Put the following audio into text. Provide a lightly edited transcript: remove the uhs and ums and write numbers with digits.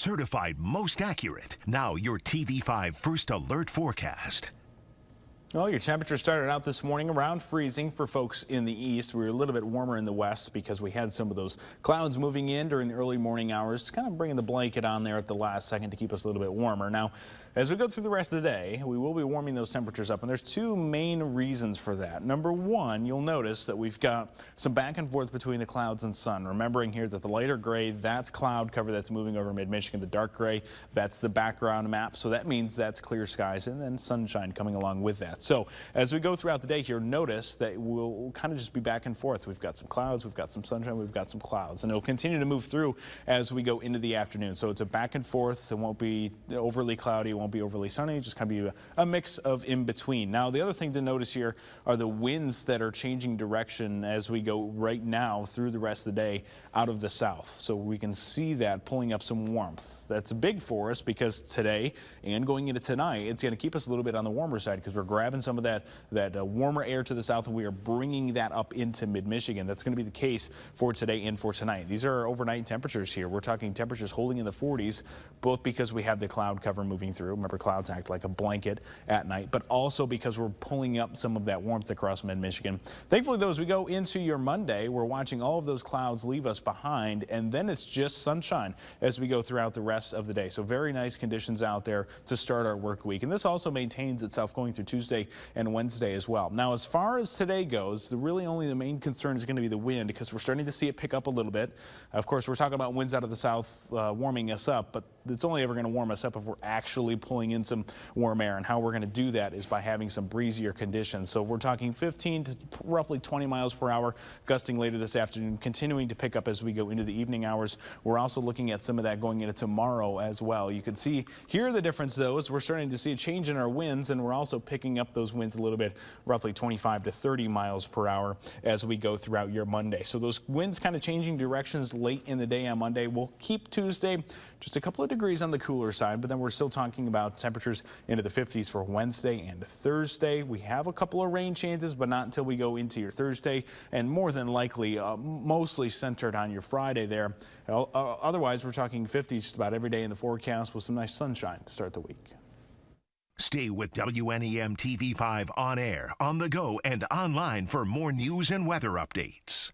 certified most accurate. Now your TV5 First Alert forecast. Well, your temperature started out this morning around freezing for folks in the east. We were a little bit warmer in the west because we had some of those clouds moving in during the early morning hours, kind of bringing the blanket on there at the last second to keep us a little bit warmer. Now, as we go through the rest of the day, we will be warming those temperatures up, and there's two main reasons for that. Number one, you'll notice that we've got some back and forth between the clouds and sun. Remembering here that the lighter gray, that's cloud cover that's moving over mid-Michigan. The dark gray, that's the background map. So that means that's clear skies and then sunshine coming along with that. So as we go throughout the day here, notice that we'll kind of just be back and forth. We've got some clouds, we've got some sunshine, we've got some clouds, and it'll continue to move through as we go into the afternoon. So it's a back and forth. It won't be overly cloudy, it won't be overly sunny, just kind of be a mix of in between. Now, the other thing to notice here are the winds that are changing direction as we go right now through the rest of the day out of the south. So we can see that pulling up some warmth. That's big for us because today and going into tonight, it's going to keep us a little bit on the warmer side because we're grabbing some of that warmer air to the south, and we are bringing that up into mid-Michigan. That's going to be the case for today and for tonight. These are our overnight temperatures here. We're talking temperatures holding in the 40s, both because we have the cloud cover moving through. Remember, clouds act like a blanket at night, but also because we're pulling up some of that warmth across mid-Michigan. Thankfully, though, as we go into your Monday, we're watching all of those clouds leave us behind, and then it's just sunshine as we go throughout the rest of the day. So very nice conditions out there to start our work week. And this also maintains itself going through Tuesday and Wednesday as well. Now, as far as today goes, the main concern is going to be the wind because we're starting to see it pick up a little bit. Of course, we're talking about winds out of the south warming us up, but it's only ever going to warm us up if we're actually pulling in some warm air. And how we're going to do that is by having some breezier conditions. So we're talking 15 to roughly 20 miles per hour, gusting later this afternoon, continuing to pick up as we go into the evening hours. We're also looking at some of that going into tomorrow as well. You can see here the difference, though, is we're starting to see a change in our winds, and we're also picking up those winds a little bit, roughly 25 to 30 miles per hour as we go throughout your Monday. So those winds kind of changing directions late in the day on Monday. We'll keep Tuesday just a couple of degrees on the cooler side, but then we're still talking about temperatures into the 50s for Wednesday and Thursday. We have a couple of rain chances, but not until we go into your Thursday, and more than likely mostly centered on your Friday there. Otherwise, we're talking 50s just about every day in the forecast with some nice sunshine to start the week. Stay with WNEM TV5 on air, on the go, and online for more news and weather updates.